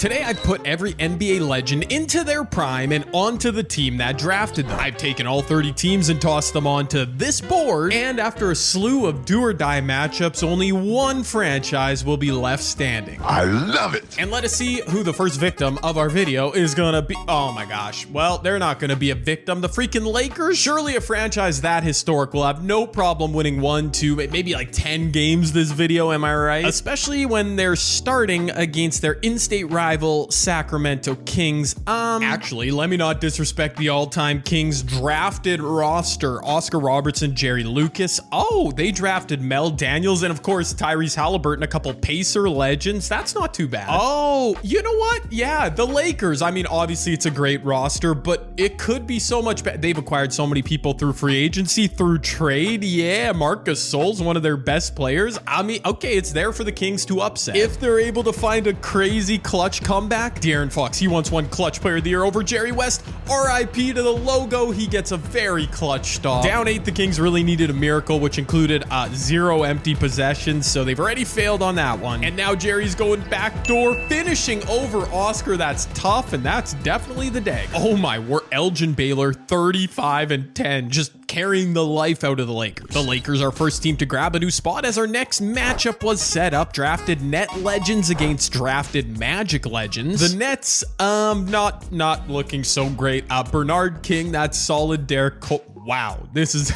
Today, I've put every NBA legend into their prime and onto the team that drafted them. I've taken all 30 teams and tossed them onto this board, and after a slew of do-or-die matchups, only one franchise will be left standing. I love it! And let us see who the first victim of our video is gonna be. Oh my gosh. Well, they're not gonna be a victim. The freaking Lakers? Surely a franchise that historic will have no problem winning 1, 2, maybe like 10 games this video, am I right? Especially when they're starting against their in-state rival Sacramento Kings. Actually, let me not disrespect the all-time Kings drafted roster. Oscar Robertson, Jerry Lucas. Oh, they drafted Mel Daniels and of course Tyrese Halliburton, a couple Pacer legends. That's not too bad. Oh, you know what? Yeah, the Lakers. I mean, obviously it's a great roster, but it could be so much better. They've acquired so many people through free agency, through trade. Yeah, Marc Gasol's one of their best players. I mean, okay, it's there for the Kings to upset. If they're able to find a crazy clutch comeback, De'Aaron Fox, he once won Clutch Player of the Year over Jerry West. RIP to the logo. He gets a very clutch stop. Down 8, the Kings really needed a miracle, which included 0 empty possessions, so they've already failed on that one. And now Jerry's going backdoor, finishing over Oscar. That's tough, and that's definitely the day. Oh my, we're Elgin Baylor, 35-10, just carrying the life out of the Lakers. The Lakers are first team to grab a new spot as our next matchup was set up. Drafted net legends against drafted Magic legends. The Nets, not looking so great. Bernard King, that's solid. Derek Cole. Wow, this is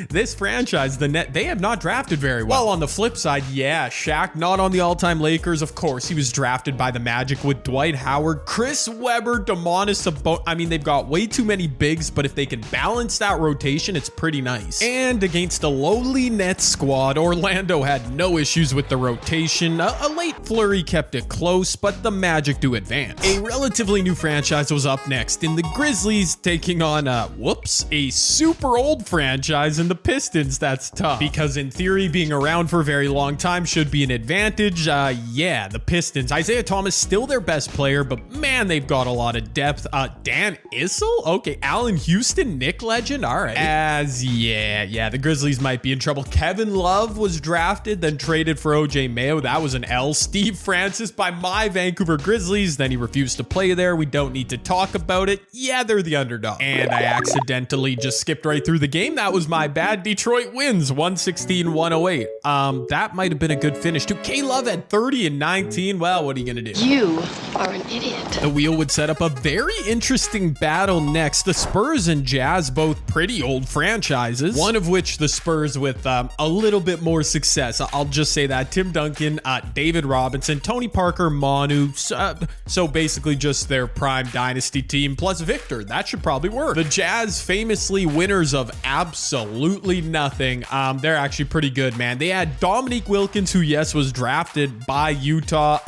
this franchise, the Net, they have not drafted very well. Well, on the flip side, yeah, Shaq, not on the all-time Lakers, of course. He was drafted by the Magic with Dwight Howard, Chris Webber, Domantas Sabonis. I mean, they've got way too many bigs, but if they can balance that rotation, it's pretty nice. And against a lowly Nets squad, Orlando had no issues with the rotation. A late flurry kept it close, but the Magic do advance. A relatively new franchise was up next in the Grizzlies, taking on, a super old franchise in the Pistons. That's tough because in theory being around for a very long time should be an advantage. Yeah, the Pistons, Isaiah Thomas still their best player, but man, they've got a lot of depth. Dan Issel, okay, Allen Houston, Knick legend, all right. The Grizzlies might be in trouble. Kevin Love was drafted, then traded for OJ Mayo. That was an L. Steve Francis by my Vancouver Grizzlies, then he refused to play there. We don't need to talk about it. Yeah, they're the underdog. And I accidentally just skipped right through the game. That was my bad. Detroit wins 116-108. That might have been a good finish too. K-Love had 30 and 19. Well, what are you gonna do? You are an idiot. The wheel would set up a very interesting battle next. The Spurs and Jazz, both pretty old franchises, one of which the Spurs with a little bit more success. I'll just say that. Tim Duncan, David Robinson, Tony Parker, Manu. So basically just their prime dynasty team plus Victor. That should probably work. The Jazz, famously winners of absolutely nothing. They're actually pretty good, man. They had Dominique Wilkins, who, yes, was drafted by Utah.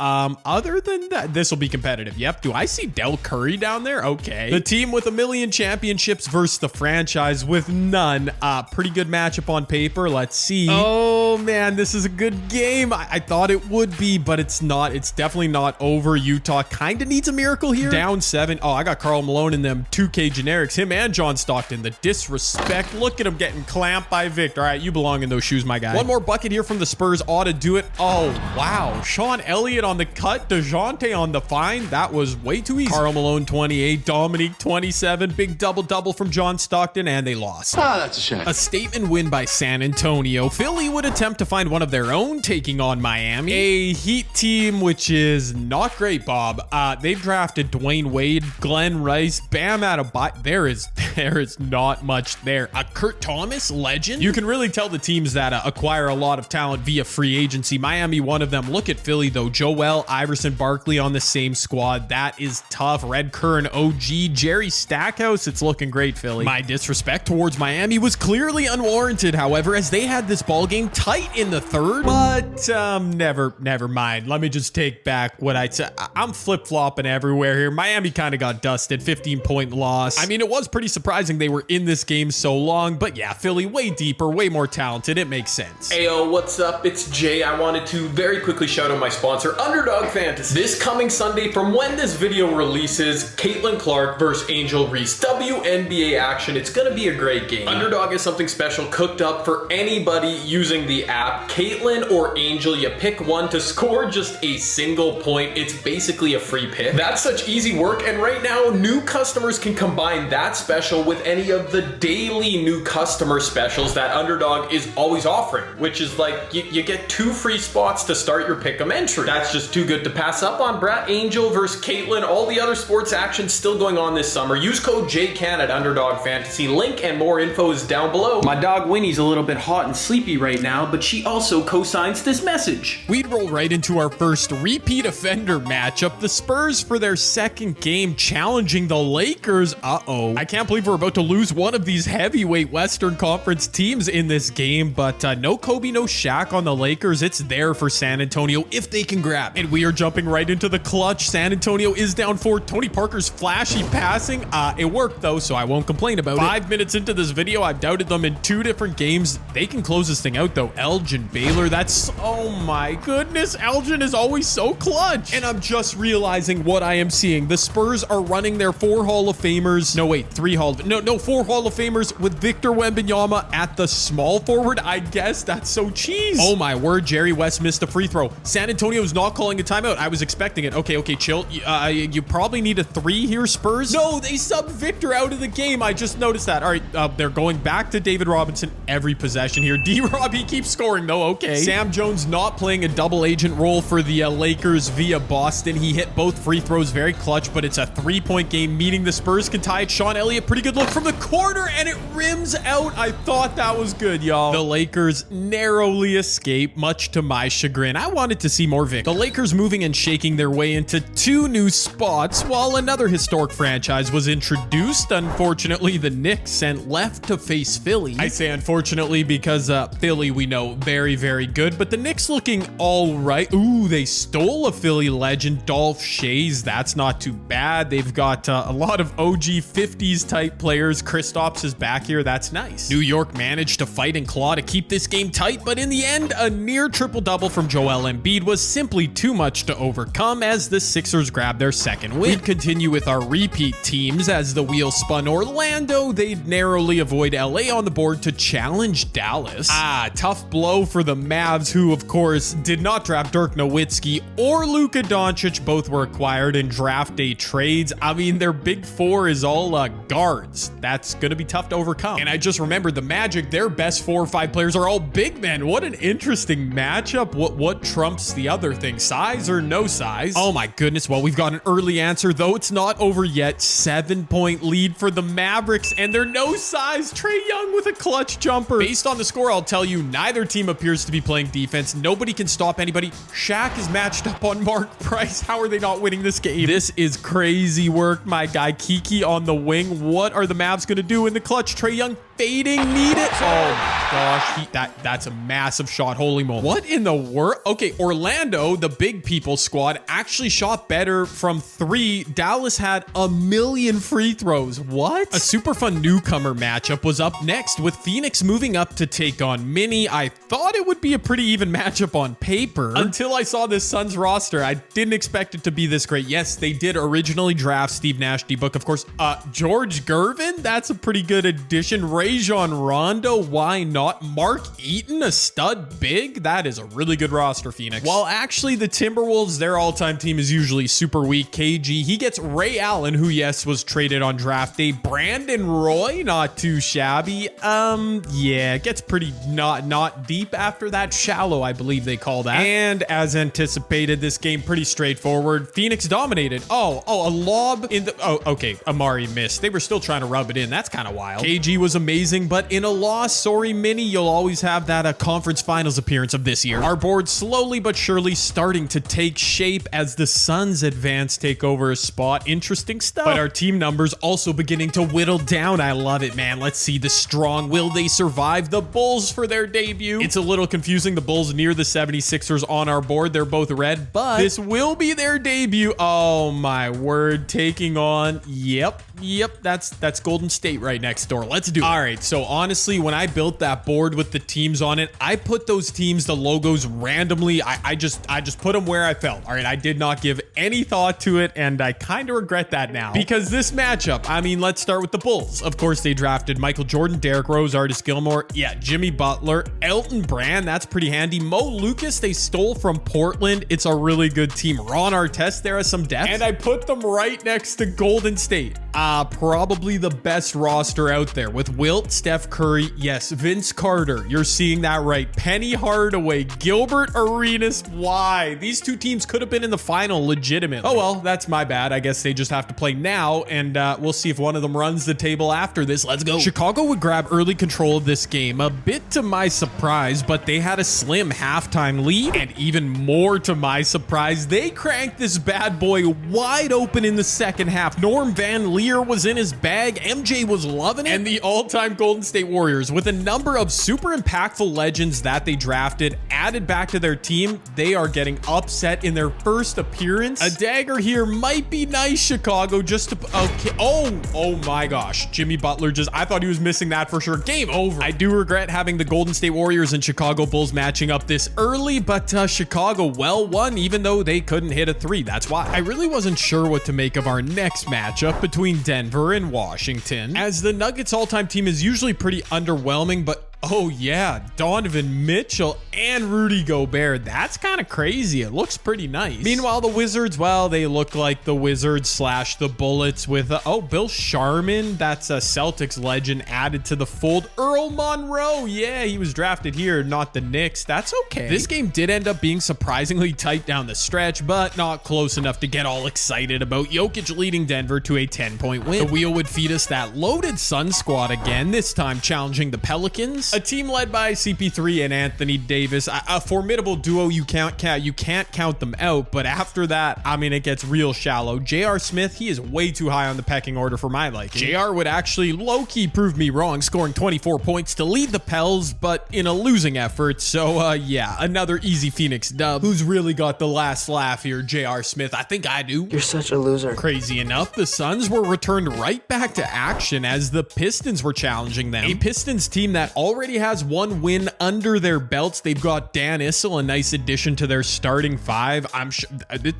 Other than that, this will be competitive. Yep. Do I see Del Curry down there? Okay. The team with 1 million championships versus the franchise with none. Pretty good matchup on paper. Let's see. Oh, man, this is a good game. I thought it would be, but it's not. It's definitely not over. Utah kind of needs a miracle here. Down 7. Oh, I got Karl Malone in them 2K generics. Him and John Stockton. The disrespect. Look at him getting clamped by Victor. All right, you belong in those shoes, my guy. One more bucket here from the Spurs ought to do it. Oh, wow. Sean Elliott on the cut. DeJounte on the find. That was way too easy. Karl Malone, 28. Dominique, 27. Big double-double from John Stockton, and they lost. Oh, that's a shame. A statement win by San Antonio. Philly would attempt to find one of their own, taking on Miami. A Heat team, which is not great, Bob. They've drafted Dwayne Wade, Glenn Rice, Bam Adebayo. There is not much there. Kurt Thomas, legend. You can really tell the teams that acquire a lot of talent via free agency. Miami, one of them. Look at Philly, though. Joel, Iverson, Barkley on the same squad. That is tough. Red Curran, OG, Jerry Stackhouse. It's looking great, Philly. My disrespect towards Miami was clearly unwarranted, however, as they had this ball game tight in the third. But never mind. Let me just take back what I said. I'm flip-flopping everywhere here. Miami kind of got dusted. 15-point loss. I mean, it was pretty surprising they were in this game so long, but yeah, Philly way deeper, way more talented. It makes sense. Ayo, what's up? It's Jay. I wanted to very quickly shout out my sponsor, Underdog Fantasy. This coming Sunday, from when this video releases, Caitlin Clark versus Angel Reese. WNBA action. It's going to be a great game. Underdog is something special cooked up for anybody using the free app. Caitlin or Angel, you pick one to score just a single point. It's basically a free pick. That's such easy work, and right now, new customers can combine that special with any of the daily new customer specials that Underdog is always offering, which is like, you get 2 free spots to start your pick'em entry. That's just too good to pass up on, Brett. Angel versus Caitlin, all the other sports action still going on this summer. Use code JCAN at Underdog Fantasy. Link and more info is down below. My dog Winnie's a little bit hot and sleepy right now, but she also co-signs this message. We'd roll right into our first repeat offender matchup. The Spurs for their second game challenging the Lakers. Uh-oh. I can't believe we're about to lose one of these heavyweight Western Conference teams in this game, but no Kobe, no Shaq on the Lakers. It's there for San Antonio if they can grab. And we are jumping right into the clutch. San Antonio is down 4. Tony Parker's flashy passing. It worked though, so I won't complain about it. 5 minutes into this video, I've doubted them in 2 different games. They can close this thing out though. Elgin Baylor, that's, oh my goodness, Elgin is always so clutch. And I'm just realizing what I am seeing. The Spurs are running their 4 Hall of Famers. No, wait, 4 Hall of Famers with Victor Wembanyama at the small forward. I guess that's so cheese. Oh my word, Jerry West missed a free throw. San Antonio's not calling a timeout. I was expecting it. Okay, chill. You probably need a 3 here, Spurs. No, they subbed Victor out of the game. I just noticed that. All right, they're going back to David Robinson every possession here. D-Rob, he keeps scoring though. Okay. Sam Jones not playing a double agent role for the Lakers via Boston. He hit both free throws, very clutch, but it's a 3-point game, meaning the Spurs can tie it. Sean Elliott, pretty good look from the corner, and it rims out. I thought that was good, y'all. The Lakers narrowly escape, much to my chagrin. I wanted to see more Vic. The Lakers moving and shaking their way into 2 new spots, while another historic franchise was introduced. Unfortunately, the Knicks sent left to face Philly. I say unfortunately because Philly, we know, very, very good, but the Knicks looking all right. Ooh, they stole a Philly legend, Dolph Shays. That's not too bad. They've got a lot of OG 50s type players. Kristaps is back here. That's nice. New York managed to fight and claw to keep this game tight, but in the end, a near triple-double from Joel Embiid was simply too much to overcome as the Sixers grabbed their second win. We continue with our repeat teams as the wheel spun Orlando. They'd narrowly avoid LA on the board to challenge Dallas. Tough blow for the Mavs, who of course did not draft Dirk Nowitzki or Luka Doncic. Both were acquired in draft day trades. I mean, their big 4 is all guards. That's gonna be tough to overcome. And I just remembered the Magic, their best 4 or 5 players are all big men. What an interesting matchup. What trumps the other thing? Size or no size? Oh my goodness. Well, we've got an early answer, though it's not over yet. 7-point lead for the Mavericks, and they're no size. Trae Young with a clutch jumper. Based on the score, I'll tell you, neither team appears to be playing defense. Nobody can stop anybody. Shaq is matched up on Mark Price. How are they not winning this game? This is crazy work. My guy Kiki on the wing. What are the Mavs going to do in the clutch? Trae Young fading, need it. Oh my gosh, that's a massive shot. Holy moly. What in the world? Okay, Orlando, the big people squad, actually shot better from 3. Dallas had a million free throws. What? A super fun newcomer matchup was up next, with Phoenix moving up to take on Minnie. I thought it would be a pretty even matchup on paper until I saw this Suns roster. I didn't expect it to be this great. Yes, they did originally draft Steve Nash, D-Book, of course. George Gervin, that's a pretty good addition. Rajon Rondo, why not? Mark Eaton, a stud big. That is a really good roster, Phoenix. While actually the Timberwolves, their all-time team is usually super weak. KG, he gets Ray Allen, who, yes, was traded on draft day. Brandon Roy, not too shabby. Yeah, it gets pretty not deep after that. Shallow, I believe they call that. And as anticipated, this game pretty straightforward. Phoenix dominated. Oh, a lob in the... Oh, okay, Amari missed. They were still trying to rub it in. That's kind of wild. KG was amazing, but in a loss, sorry, Minnie, you'll always have that conference finals appearance of this year. Our board slowly but surely starting to take shape as the Suns advance, take over a spot. Interesting stuff. But our team numbers also beginning to whittle down. I love it, man. Let's see the strong. Will they survive the Bulls for their debut? It's a little confusing. The Bulls near the 76ers on our board. They're both red, but this will be their debut. Oh my word. Taking on, yep, Yep, that's Golden State right next door. Let's do it. All right, so honestly, when I built that board with the teams on it, I put those teams, the logos randomly. I just put them where I felt. All right, I did not give any thought to it, and I kind of regret that now. Because this matchup, I mean, let's start with the Bulls. Of course, they drafted Michael Jordan, Derrick Rose, Artis Gilmore, yeah, Jimmy Butler, Elton Brand, that's pretty handy. Mo Lucas, they stole from Portland. It's a really good team. Ron Artest, there is some depth. And I put them right next to Golden State. Probably the best roster out there with Wilt, Steph Curry, yes, Vince Carter, you're seeing that right, Penny Hardaway, Gilbert Arenas. Why? These two teams could have been in the final legitimately. Oh well, that's my bad. I guess they just have to play now, and we'll see if one of them runs the table after this. Let's go. Chicago would grab early control of this game, a bit to my surprise, but they had a slim halftime lead, and even more to my surprise, they cranked this bad boy wide open in the second half. Norm Van Leer was in his bag, MJ was loving it, and the all-time Golden State Warriors, with a number of super impactful legends that they drafted, added back to their team, they are getting upset in their first appearance. A dagger here might be nice, Chicago, just to, okay, oh my gosh, Jimmy Butler I thought he was missing that for sure. Game over. I do regret having the Golden State Warriors and Chicago Bulls matching up this early, but Chicago well won, even though they couldn't hit a three. That's why. I really wasn't sure what to make of our next matchup between Denver and Washington, as the Nuggets all-time team is usually pretty underwhelming, but oh yeah, Donovan Mitchell and Rudy Gobert. That's kind of crazy. It looks pretty nice. Meanwhile, the Wizards, well, they look like the Wizards slash the Bullets with, oh, Bill Sharman. That's a Celtics legend added to the fold. Earl Monroe. Yeah, he was drafted here, not the Knicks. That's okay. This game did end up being surprisingly tight down the stretch, but not close enough to get all excited about. Jokic leading Denver to a 10-point win. The wheel would feed us that loaded Sun squad again, this time challenging the Pelicans. A team led by CP3 and Anthony Davis, a formidable duo. You can't count them out, but after that, I mean, it gets real shallow. J.R. Smith, he is way too high on the pecking order for my liking. J.R. would actually low-key prove me wrong, scoring 24 points to lead the Pels, but in a losing effort. So yeah, another easy Phoenix dub. Who's really got the last laugh here? J.R. Smith? I think I do. You're such a loser. Crazy enough, the Suns were returned right back to action as the Pistons were challenging them. A Pistons team that already has one win under their belts. They've got Dan Issel, a nice addition to their starting five. I'm sure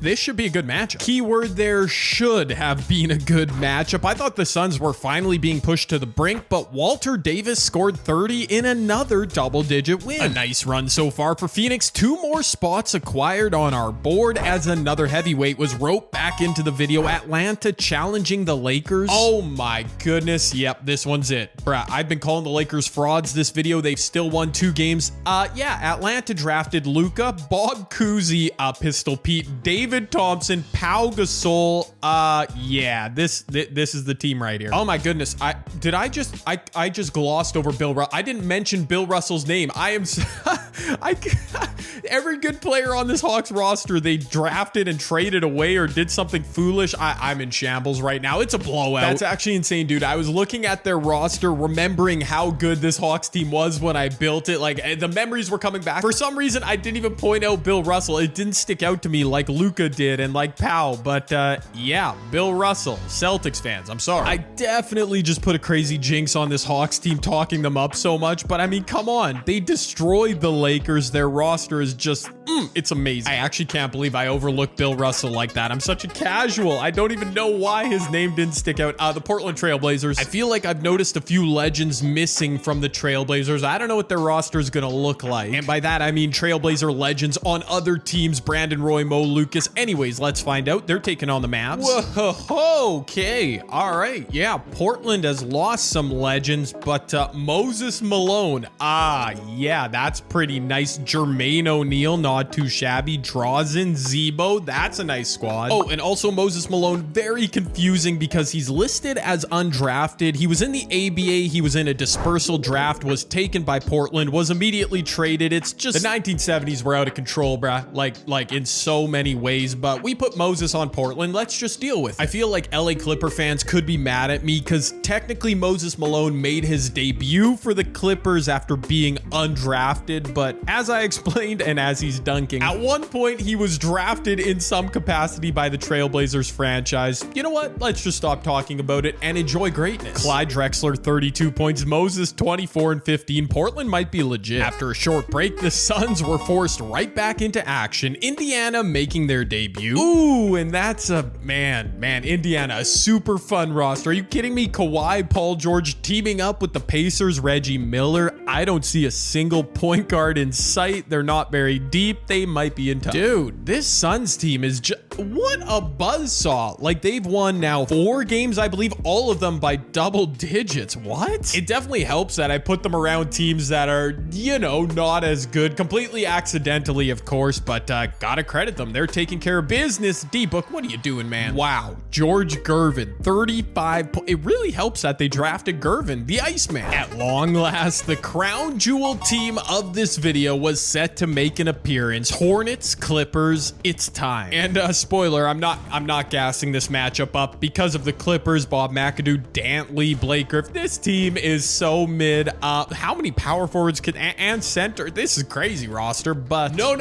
this should be a good matchup. Keyword there, should have been a good matchup. I thought the Suns were finally being pushed to the brink, but Walter Davis scored 30 in another double-digit win. A nice run so far for Phoenix. 2 more spots acquired on our board as another heavyweight was roped back into the video. Atlanta challenging the Lakers. Oh my goodness. Yep, this one's it. Bruh, I've been calling the Lakers frauds this video. They've still won 2 games. Yeah, Atlanta drafted Luka, Bob Cousy, Pistol Pete, David Thompson, Pau Gasol. Yeah, this is the team right here. Oh my goodness. I just glossed over Bill Russell. I didn't mention Bill Russell's name. Every good player on this Hawks roster, they drafted and traded away or did something foolish. I'm in shambles right now. It's a blowout. That's actually insane, dude. I was looking at their roster, remembering how good this Hawks team was when I built it. Like, the memories were coming back. For some reason, I didn't even point out Bill Russell. It didn't stick out to me like Luka did and like Pau. But yeah, Bill Russell, Celtics fans, I'm sorry. I definitely just put a crazy jinx on this Hawks team, talking them up so much. But I mean, come on. They destroyed the Lakers. Their roster is just, it's amazing. I actually can't believe I overlooked Bill Russell like that. I'm such a casual. I don't even know why his name didn't stick out. The Portland Trailblazers. I feel like I've noticed a few legends missing from the Trailblazers. I don't know what their roster is going to look like. And by that, I mean Trailblazer legends on other teams. Brandon Roy, Mo Lucas. Anyways, let's find out. They're taking on the Mavs. Whoa, okay. All right. Yeah, Portland has lost some legends, but Moses Malone. Yeah, that's pretty nice. Jermaine O'Neal, not too shabby. Drazen, Zebo. That's a nice squad. Oh, and also Moses Malone, very confusing because he's listed as undrafted. He was in the ABA. He was in a dispersal draft, was taken by Portland, was immediately traded. It's just the 1970s were out of control, bruh. Like in so many ways, but we put Moses on Portland. Let's just deal with it. I feel like LA Clipper fans could be mad at me because technically Moses Malone made his debut for the Clippers after being undrafted, but as I explained and as he's dunking, at one point he was drafted in some capacity by the Trailblazers franchise. You know what? Let's just stop talking about it and enjoy greatness. Clyde Drexler, 32 points. Moses, 24 and 15. Portland might be legit. After a short break, the Suns were forced right back into action. Indiana making their debut. Ooh, and that's a, man, Indiana, a super fun roster. Are you kidding me? Kawhi, Paul George teaming up with the Pacers, Reggie Miller. I don't see a single point guard in sight. They're not very deep. They might be in touch. Dude, this Suns team is just, what a buzzsaw. Like, they've won now 4 games, I believe, all of them by double digits. What? It definitely helps that I put them around teams that are, you know, not as good. Completely accidentally, of course, but gotta credit them. They're taking care of business. D-Book, what are you doing, man? Wow. George Gervin, 35 It really helps that they drafted Gervin, the Iceman. At long last, the crown jewel team of this video was set to make an appearance. Hornets, Clippers, it's time. And spoiler, I'm not gassing this matchup up because of the Clippers. Bob McAdoo, Dantley, Blake Griffin. This team is so mid. How many power forwards can and center? This is crazy roster, but no.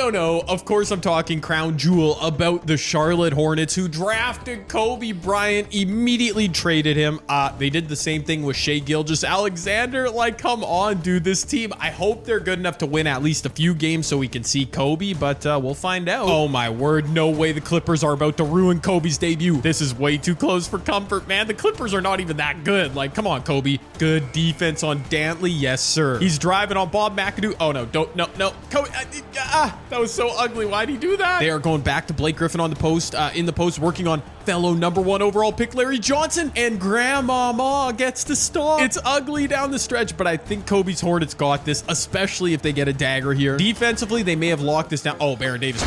Of course, I'm talking crown jewel about the Charlotte Hornets, who drafted Kobe Bryant, immediately traded him. They did the same thing with Shai Gilgeous-Alexander. Like, come on, dude. This team, I hope they're good enough to win at least a few games so we can see Kobe, but we'll find out. Oh my word, no way the Clippers are about to ruin Kobe's debut. This is way too close for comfort, man. The Clippers are not even that good. Like, come on, Kobe. Good defense on Dantley. Yes, sir. He's driving on Bob McAdoo. Oh no, no. Kobe, that was so ugly. Why'd he do that? They are going back to Blake Griffin on the post, in the post, working on fellow #1 overall pick Larry Johnson, and Grandmama gets to stop. It's ugly down the stretch, but I think Kobe's Hornets got this, especially if they get a dagger here. Defensively, they may have locked this down. Oh, Baron Davis.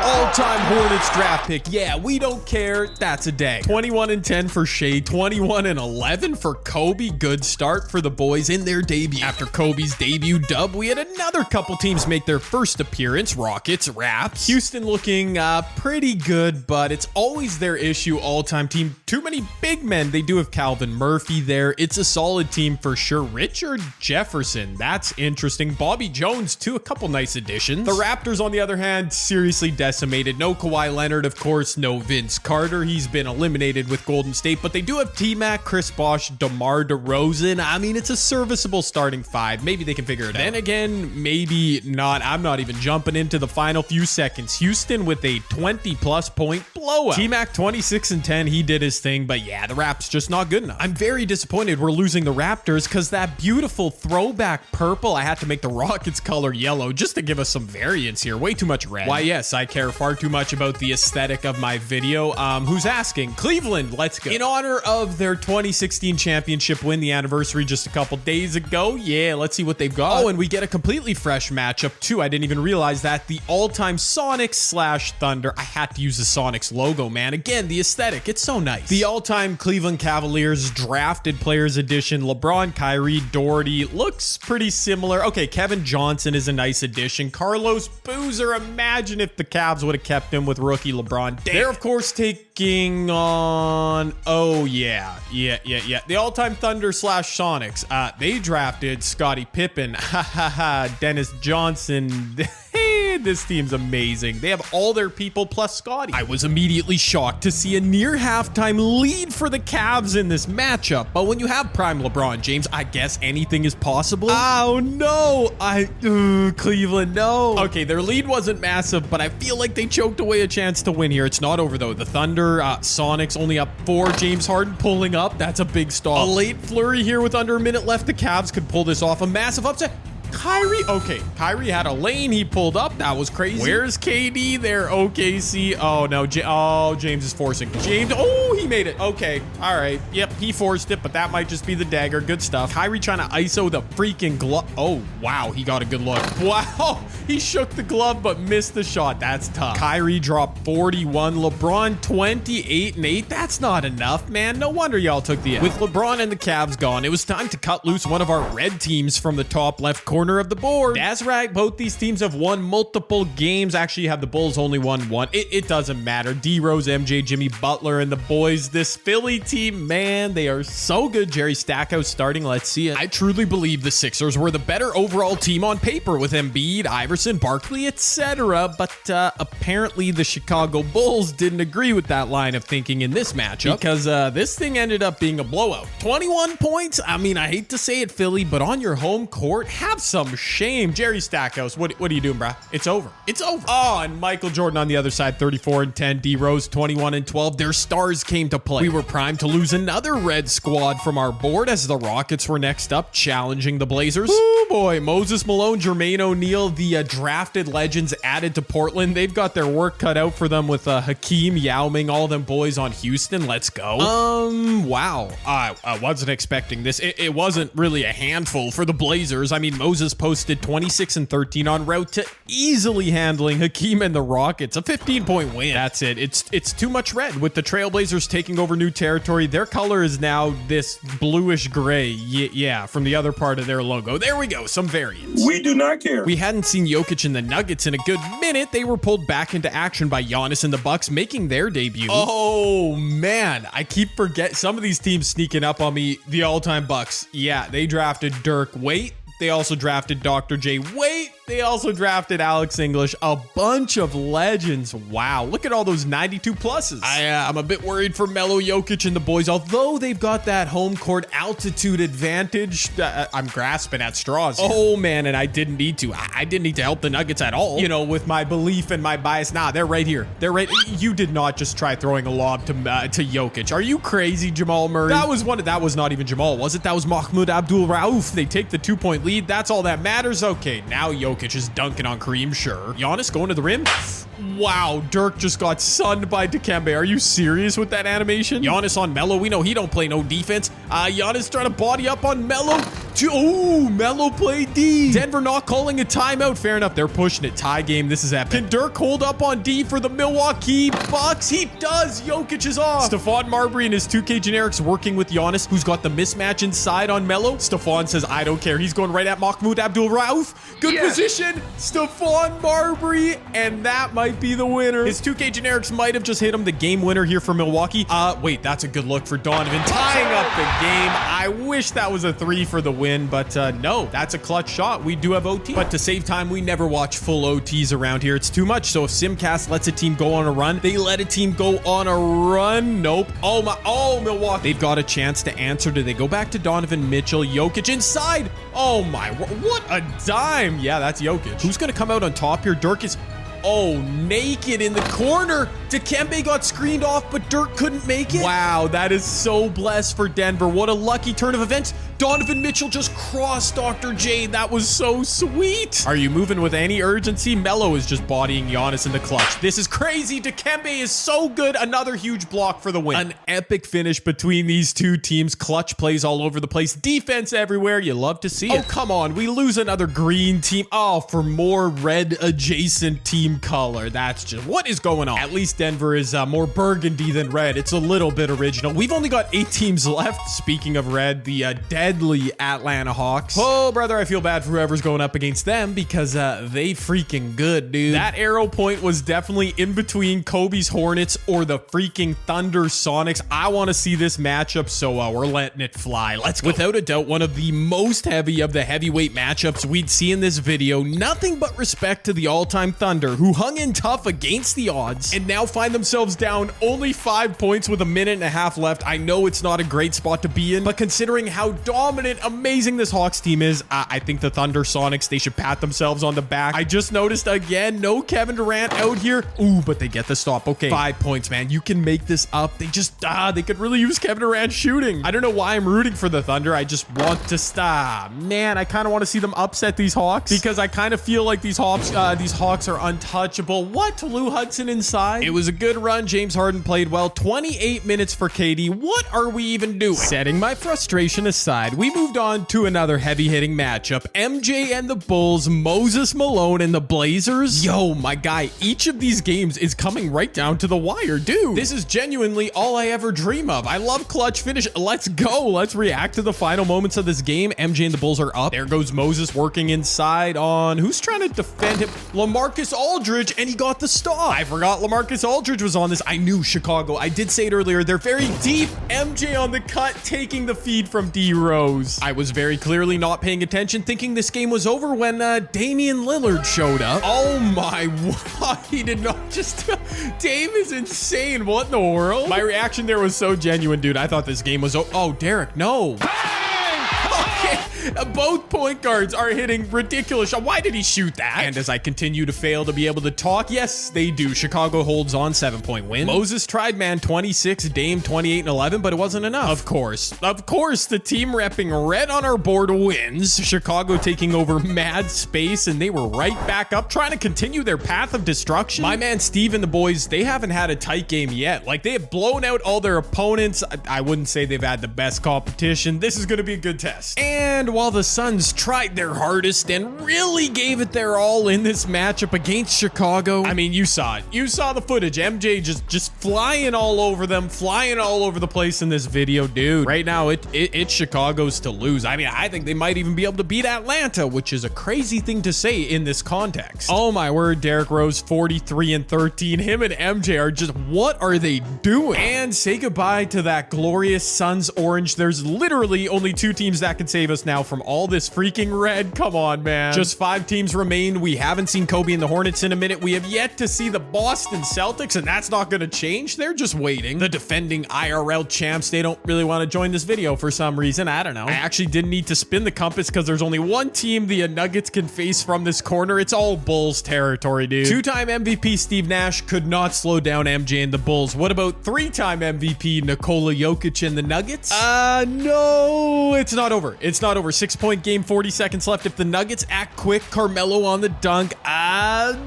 All-time Hornets draft pick. Yeah, we don't care. That's a day. 21 and 10 for Shai, 21 and 11 for Kobe. Good start for the boys in their debut. After Kobe's debut dub, we had another couple teams make their first appearance. Rockets, Raps. Houston looking pretty good, but it's always their issue. All-time team. Too many big men. They do have Calvin Murphy there. It's a solid team for sure. Richard Jefferson. That's interesting. Bobby Jones, too. A couple nice additions. The Raptors, on the other hand, seriously decimated. No Kawhi Leonard, of course. No Vince Carter. He's been eliminated with Golden State, but they do have T-Mac, Chris Bosh, DeMar DeRozan. I mean, it's a serviceable starting 5. Maybe they can figure it out. Then again, maybe not. I'm not even jumping into the final few seconds. Houston with a 20-plus point blowout. T-Mac 26 and 10. He did his thing, but yeah, the Raps just not good enough. I'm very disappointed we're losing the Raptors because that beautiful throwback purple, I had to make the Rockets color yellow just to give us some variance here. Way too much red. Why, yes, I care far too much about the aesthetic of my video. Who's asking? Cleveland, let's go. In honor of their 2016 championship win, the anniversary just a couple days ago. Yeah, let's see what they've got. Oh, and we get a completely fresh matchup too. I didn't even realize that. The all-time Sonics/Thunder. I had to use the Sonics logo, man. Again, the aesthetic, it's so nice. The all-time Cleveland Cavaliers drafted players edition. LeBron, Kyrie, Doherty. Looks pretty similar. Okay, Kevin Johnson is a nice addition. Carlos Boozer. Imagine if the Cavs would have kept him with rookie LeBron. Damn. They're, of course, taking on... Oh, yeah. The all-time Thunder/Sonics. They drafted Scottie Pippen. Dennis Johnson. This team's amazing. They have all their people plus Scottie. I was immediately shocked to see a near halftime lead for the Cavs in this matchup. But when you have prime LeBron James, I guess anything is possible. Oh, no. Cleveland, no. Okay, their lead wasn't massive, but I feel like they choked away a chance to win here. It's not over, though. The Thunder, Sonics only up 4. James Harden pulling up. That's a big stop. A late flurry here with under a minute left. The Cavs could pull this off. A massive upset. Kyrie, okay, Kyrie had a lane he pulled up. That was crazy. Where's KD there? OKC. Oh, no. James is forcing. James, oh, he made it. Okay, all right. Yep, he forced it, but that might just be the dagger. Good stuff. Kyrie trying to ISO the freaking glove. Oh, wow, he got a good look. Wow, he shook the glove, but missed the shot. That's tough. Kyrie dropped 41. LeBron 28 and 8. That's not enough, man. No wonder y'all took the L. With LeBron and the Cavs gone, it was time to cut loose one of our red teams from the top left corner. corner of the board. That's right. Both these teams have won multiple games. Actually, you have the Bulls only won one. It doesn't matter. D-Rose, MJ, Jimmy Butler, and the boys. This Philly team, man, they are so good. Jerry Stackhouse starting. Let's see it. I truly believe the Sixers were the better overall team on paper with Embiid, Iverson, Barkley, etc. But apparently the Chicago Bulls didn't agree with that line of thinking in this matchup because this thing ended up being a blowout. 21 points. I mean, I hate to say it, Philly, but on your home court, have some shame. Jerry Stackhouse, what are you doing, bruh? It's over. It's over. Oh, and Michael Jordan on the other side, 34 and 10. D Rose, 21 and 12. Their stars came to play. We were primed to lose another red squad from our board as the Rockets were next up, challenging the Blazers. Oh boy, Moses Malone, Jermaine O'Neal, the drafted legends added to Portland. They've got their work cut out for them with Hakeem, Yao Ming, all them boys on Houston. Let's go. Wow. I wasn't expecting this. It wasn't really a handful for the Blazers. I mean, Moses posted 26 and 13 on route to easily handling Hakeem and the Rockets. A 15-point win. That's it. It's too much red. With the Trailblazers taking over new territory, their color is now this bluish gray. Yeah, from the other part of their logo. There we go. Some variants. We do not care. We hadn't seen Jokic and the Nuggets in a good minute. They were pulled back into action by Giannis and the Bucks, making their debut. Oh, man. I keep forgetting some of these teams sneaking up on me. The all-time Bucks. Yeah, they drafted Dirk. Wait. They also drafted Dr. J. Wait, they also drafted Alex English. A bunch of legends. Wow, look at all those 92 pluses. I'm a bit worried for Melo, Jokic, and the boys. Although they've got that home court altitude advantage, I'm grasping at straws here. Oh, man, and I didn't need to. I didn't need to help the Nuggets at all. You know, with my belief and my bias. Nah, they're right here. They're right. You did not just try throwing a lob to Jokic. Are you crazy, Jamal Murray? That was not even Jamal, was it? That was Mahmoud Abdul-Rauf. They take the 2-point lead. That's all that matters. Okay, now Jokic is dunking on Kareem, sure. Giannis going to the rim. Wow, Dirk just got sunned by Dikembe. Are you serious with that animation? Giannis on Melo. We know he don't play no defense. Giannis trying to body up on Melo. Oh, Melo played D. Denver not calling a timeout. Fair enough. They're pushing it. Tie game. This is epic. Can Dirk hold up on D for the Milwaukee Bucks? He does. Jokic is off. Stephon Marbury and his 2K generics working with Giannis, who's got the mismatch inside on Melo. Stephon says, I don't care. He's going right at Mahmoud Abdul-Rauf. Good position. Stephon Marbury. And that might be the winner. His 2K generics might have just hit him. The game winner here for Milwaukee. Wait, that's a good look for Donovan. Tying up the game. I wish that was a 3 for the win, but no, that's a clutch shot. We do have OT. But to save time, we never watch full OTs around here. It's too much. So if Simcast lets a team go on a run, they let a team go on a run. Nope. Oh, Milwaukee. They've got a chance to answer. Do they go back to Donovan Mitchell? Jokic inside. Oh my, what a dime. Yeah, that's Jokic. Who's going to come out on top here? Dirk is... Oh, naked in the corner. Dikembe got screened off, but Dirk couldn't make it. Wow, that is so blessed for Denver. What a lucky turn of events. Donovan Mitchell just crossed Dr. J. That was so sweet. Are you moving with any urgency? Melo is just bodying Giannis in the clutch. This is crazy. Dikembe is so good. Another huge block for the win. An epic finish between these two teams. Clutch plays all over the place. Defense everywhere. You love to see it. Oh, come on. We lose another green team. Oh, for more red adjacent team color. That's just... What is going on? At least Denver is more burgundy than red. It's a little bit original. We've only got 8 teams left. Speaking of red, the deadly Atlanta Hawks. Oh, brother, I feel bad for whoever's going up against them because they freaking good, dude. That arrow point was definitely in between Kobe's Hornets or the freaking Thunder Sonics. I want to see this matchup, so we're letting it fly. Let's go. Without a doubt, one of the most heavy of the heavyweight matchups we'd see in this video. Nothing but respect to the all-time Thunder, who hung in tough against the odds and now find themselves down only 5 points with a minute and a half left. I know it's not a great spot to be in, but considering how dominant, amazing this Hawks team is, I think the Thunder Sonics, they should pat themselves on the back. I just noticed again, no Kevin Durant out here. Ooh, but they get the stop. Okay, 5 points, man. You can make this up. They just, they could really use Kevin Durant shooting. I don't know why I'm rooting for the Thunder. I just want to stop. Man, I kind of want to see them upset these Hawks because I kind of feel like these Hawks are untouchable. What? Lou Hudson inside? It was was a good run. James Harden played well. 28 minutes for KD. What are we even doing? Setting my frustration aside, we moved on to another heavy-hitting matchup. MJ and the Bulls, Moses Malone and the Blazers. Yo, my guy, each of these games is coming right down to the wire, dude. This is genuinely all I ever dream of. I love clutch finish. Let's go. Let's react to the final moments of this game. MJ and the Bulls are up. There goes Moses working inside on who's trying to defend him? LaMarcus Aldridge, and he got the stop. I forgot LaMarcus Aldridge was on this. I knew Chicago. I did say it earlier. They're very deep. MJ on the cut, taking the feed from D Rose. I was very clearly not paying attention, thinking this game was over when Damian Lillard showed up. Oh my, what? He did not just... Dame is insane. What in the world? My reaction there was so genuine, dude. I thought this game was... Oh, Derek, no. Both point guards are hitting ridiculous shots. Why did he shoot that? And as I continue to fail to be able to talk, yes, they do. Chicago holds on, 7-point win. Moses tried, man, 26, Dame 28 and 11, but it wasn't enough. Of course, the team repping red on our board wins. Chicago taking over mad space, and they were right back up, trying to continue their path of destruction. My man Steve and the boys, they haven't had a tight game yet. Like, they have blown out all their opponents. I wouldn't say they've had the best competition. This is going to be a good test. And while the Suns tried their hardest and really gave it their all in this matchup against Chicago, I mean, you saw it. You saw the footage. MJ just flying all over them, flying all over the place in this video, dude. Right now, it's Chicago's to lose. I mean, I think they might even be able to beat Atlanta, which is a crazy thing to say in this context. Oh my word, Derrick Rose, 43 and 13. Him and MJ are just, what are they doing? And say goodbye to that glorious Suns orange. There's literally only 2 teams that can save us now from all this freaking red. Come on, man. Just 5 teams remain. We haven't seen Kobe and the Hornets in a minute. We have yet to see the Boston Celtics, and that's not going to change. They're just waiting. The defending IRL champs, they don't really want to join this video for some reason. I don't know. I actually didn't need to spin the compass because there's only one team the Nuggets can face from this corner. It's all Bulls territory, dude. 2-time MVP Steve Nash could not slow down MJ and the Bulls. What about 3-time MVP Nikola Jokic and the Nuggets? No, it's not over. It's not over. 6-point game, 40 seconds left. If the Nuggets act quick, Carmelo on the dunk,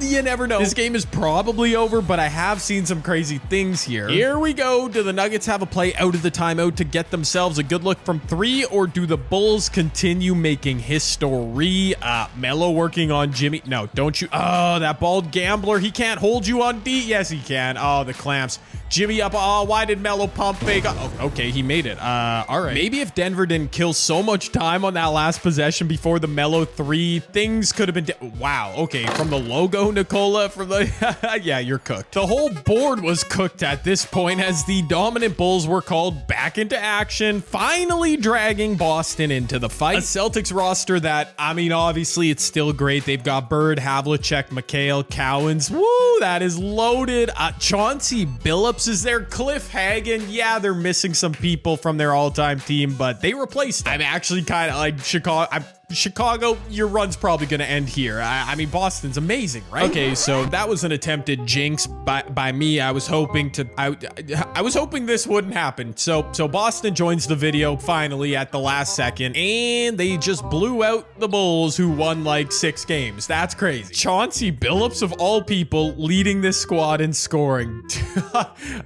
you never know. This game is probably over, but I have seen some crazy things here. Here we go. Do the Nuggets have a play out of the timeout to get themselves a good look from 3, or do the Bulls continue making history? Melo working on Jimmy. No, don't you. Oh, that bald gambler. He can't hold you on D. Yes, he can. Oh, the clamps. Jimmy up. Oh, why did Melo pump fake? Oh, okay, he made it. All right. Maybe if Denver didn't kill so much time on that last possession before the Melo 3, things could have been... Wow. Okay, from the logo, Nikola, from the... Yeah, you're cooked. The whole board was cooked at this point as the dominant Bulls were called back into action, finally dragging Boston into the fight. A Celtics roster that, I mean, obviously it's still great. They've got Bird, Havlicek, McHale, Cowens. Woo, that is loaded. Chauncey Billups is there. Cliff Hagan. Yeah, they're missing some people from their all-time team, but they replaced them. I'm actually kind of like Chicago, your run's probably going to end here. I mean, Boston's amazing, right? Okay, so that was an attempted jinx by me. I was hoping this wouldn't happen. So Boston joins the video finally at the last second, and they just blew out the Bulls, who won like 6 games. That's crazy. Chauncey Billups, of all people, leading this squad in scoring.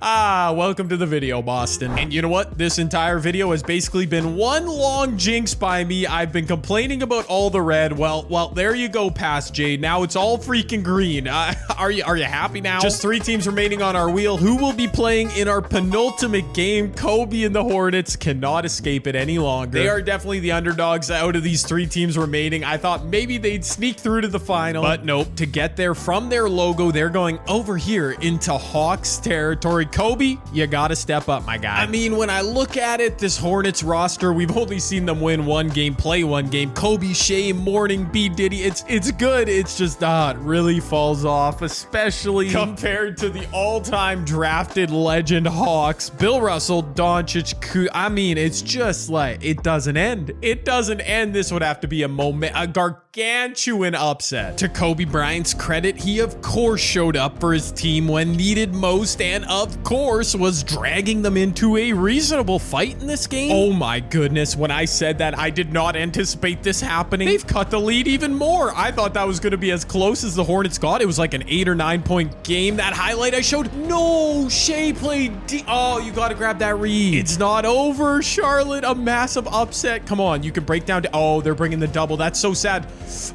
Welcome to the video, Boston. And you know what? This entire video has basically been one long jinx by me. I've been complaining about all the red. Well, there you go, Past Jade. Now it's all freaking green. Are you happy now? Just 3 teams remaining on our wheel. Who will be playing in our penultimate game? Kobe and the Hornets cannot escape it any longer. They are definitely the underdogs out of these 3 teams remaining. I thought maybe they'd sneak through to the final, but nope. To get there from their logo, they're going over here into Hawks territory. Kobe, you gotta step up, my guy. I mean, when I look at it, this Hornets roster, we've only seen them win 1 game, play 1 game. Kobe, Shea, Morning, B. Diddy. It's good. It's just, it really falls off, especially compared to the all-time drafted legend Hawks. Bill Russell, Doncic, I mean, it's just like, it doesn't end. It doesn't end. This would have to be a gargantuan upset. To Kobe Bryant's credit, he of course showed up for his team when needed most, and of course was dragging them into a reasonable fight in this game. Oh my goodness, when I said that, I did not anticipate this this happening. They've cut the lead even more. I thought that was going to be as close as the Hornets got. It was like an 8 or 9 point game. That highlight I showed. No, Shea played oh, you got to grab that read. It's not over, Charlotte. A massive upset. Come on, you can break down to, oh, they're bringing the double. That's so sad.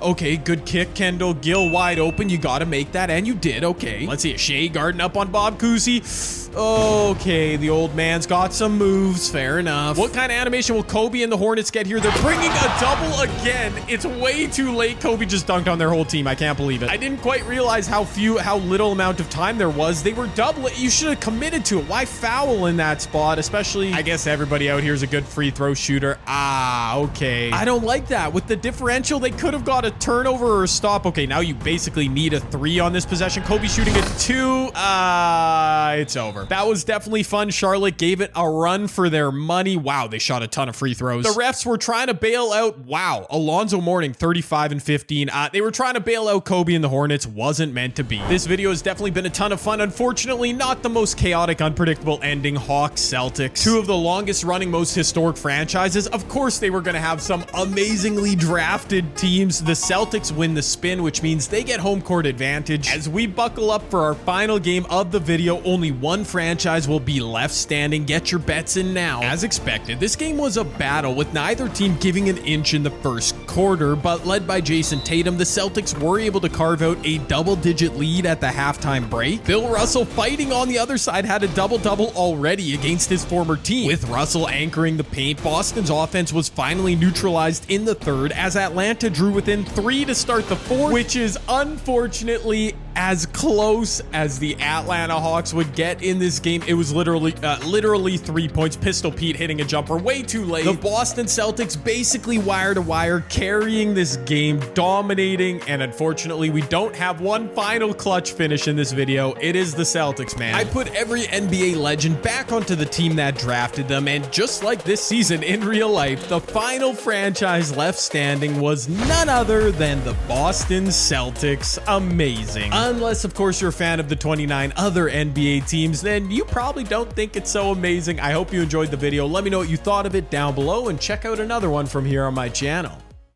Okay, good kick, Kendall Gill wide open. You got to make that, and you did. Okay, let's see it. Shea guarding up on Bob Cousy. Okay, the old man's got some moves. Fair enough. What kind of animation will Kobe and the Hornets get here? They're bringing a double again. It's way too late. Kobe just dunked on their whole team. I can't believe it. I didn't quite realize how little amount of time there was. They were double it. You should have committed to it. Why foul in that spot? Especially, I guess everybody out here is a good free throw shooter. Ah, okay. I don't like that. With the differential, they could have got a turnover or a stop. Okay, now you basically need a 3 on this possession. Kobe shooting a 2. It's over. That was definitely fun. Charlotte gave it a run for their money. Wow, they shot a ton of free throws. The refs were trying to bail out. Wow, Alonzo Mourning, 35 and 15. They were trying to bail out Kobe and the Hornets. Wasn't meant to be. This video has definitely been a ton of fun. Unfortunately, not the most chaotic, unpredictable ending. Hawks, Celtics, 2 of the longest running, most historic franchises. Of course, they were going to have some amazingly drafted teams. The Celtics win the spin, which means they get home court advantage. As we buckle up for our final game of the video, only one franchise will be left standing. Get your bets in now. As expected, this game was a battle with neither team giving an inch in the first quarter, but led by Jason Tatum, the Celtics were able to carve out a double-digit lead at the halftime break. Bill Russell fighting on the other side had a double-double already against his former team. With Russell anchoring the paint, Boston's offense was finally neutralized in the third as Atlanta drew within 3 to start the fourth, which is unfortunately as close as the Atlanta Hawks would get in this game. It was literally 3 points. Pistol Pete hitting a jumper way too late. The Boston Celtics basically wire to wire, carrying this game, dominating, and unfortunately, we don't have one final clutch finish in this video. It is the Celtics, man. I put every NBA legend back onto the team that drafted them, and just like this season in real life, the final franchise left standing was none other than the Boston Celtics. Amazing. Unless, of course, you're a fan of the 29 other NBA teams, then you probably don't think it's so amazing. I hope you enjoyed the video. Let me know what you thought of it down below and check out another one from here on my channel.